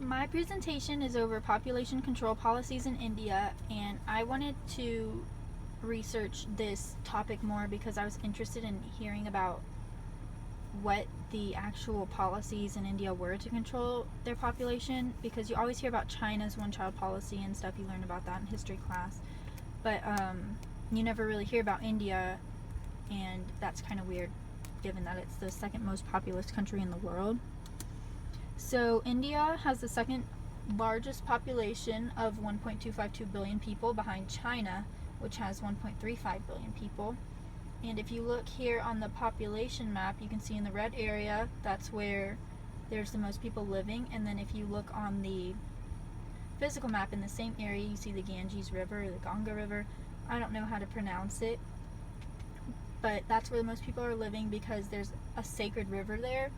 My presentation is over population control policies in India, and I wanted to research this topic more because I was interested in hearing about what the actual policies in India were to control their population, because you always hear about China's one-child policy and stuff. You learn about that in history class, but you never really hear about India, and that's kind of weird given that it's the second most populous country in the world. So India has the second largest population of 1.252 billion people, behind China, which has 1.35 billion people. And if you look here on the population map, you can see in the red area, that's where there's the most people living. And then if you look on the physical map in the same area, you see the Ganges River, or the Ganga River. I don't know how to pronounce it, but that's where the most people are living because there's a sacred river there,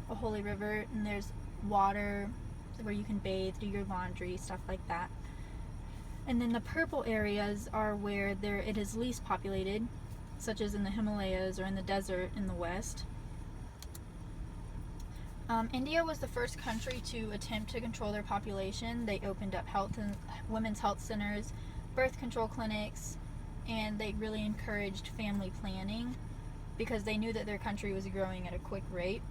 a holy river, and there's water where you can bathe, do your laundry, stuff like that. And then the purple areas are where it is least populated, such as in the Himalayas or in the desert in the west. India was the first country to attempt to control their population. They opened up women's health centers, birth control clinics, and they really encouraged family planning because they knew that their country was growing at a quick rate.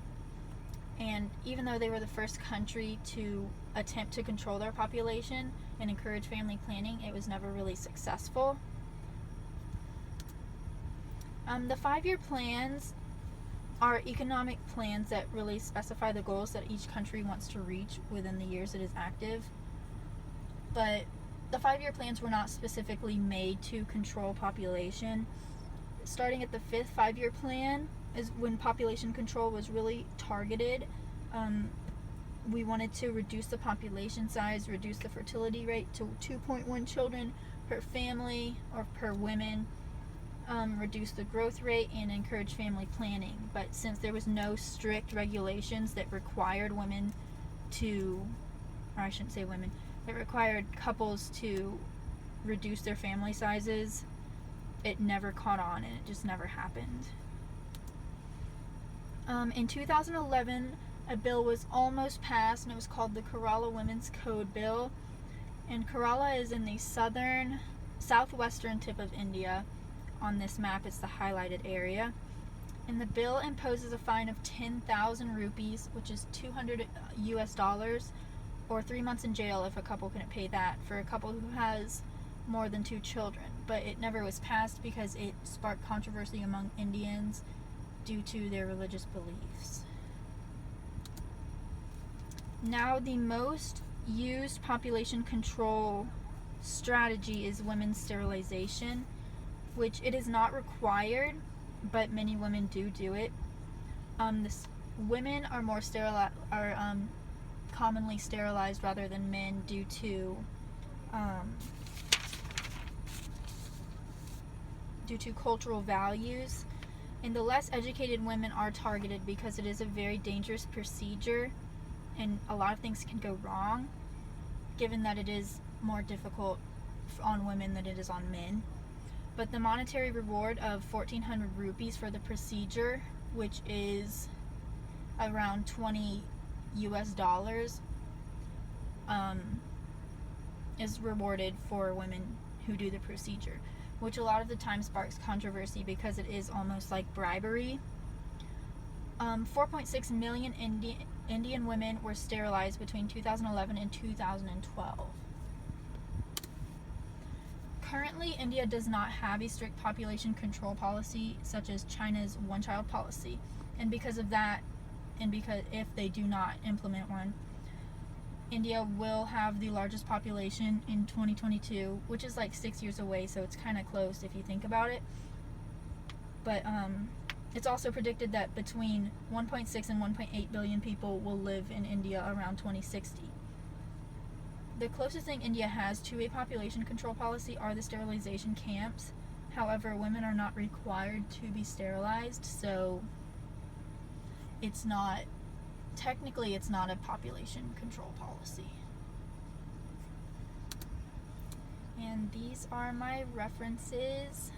And even though they were the first country to attempt to control their population and encourage family planning, it was never really successful. The 5-year plans are economic plans that really specify the goals that each country wants to reach within the years it is active. But the 5-year plans were not specifically made to control population. Starting at the 5th 5-year plan is when population control was really targeted. We wanted to reduce the population size, reduce the fertility rate to 2.1 children per family or per women, reduce the growth rate, and encourage family planning. But since there was no strict regulations that required women to, or I shouldn't say women, that required couples to reduce their family sizes, it never caught on and it just never happened. In 2011, a bill was almost passed, and it was called the Kerala Women's Code Bill. And Kerala is in the southwestern tip of India. On this map, it's the highlighted area. And the bill imposes a fine of 10,000 rupees, which is $200 US, or 3 months in jail if a couple couldn't pay that, for a couple who has more than 2 children. But it never was passed because it sparked controversy among Indians due to their religious beliefs. Now, the most used population control strategy is women's sterilization, which it is not required, but many women do it. Women are commonly sterilized rather than men due to cultural values. And the less educated women are targeted because it is a very dangerous procedure and a lot of things can go wrong, given that it is more difficult on women than it is on men. But the monetary reward of 1,400 rupees for the procedure, which is around $20 US, is rewarded for women who do the procedure, which a lot of the time sparks controversy because it is almost like bribery. 4.6 million Indian women were sterilized between 2011 and 2012. Currently, India does not have a strict population control policy such as China's one-child policy, and because of that, and because if they do not implement one, India will have the largest population in 2022, which is like 6 years away, so it's kind of close if you think about it. But it's also predicted that between 1.6 and 1.8 billion people will live in India around 2060. The closest thing India has to a population control policy are the sterilization camps. However, women are not required to be sterilized, so technically it's not a population control policy. And these are my references.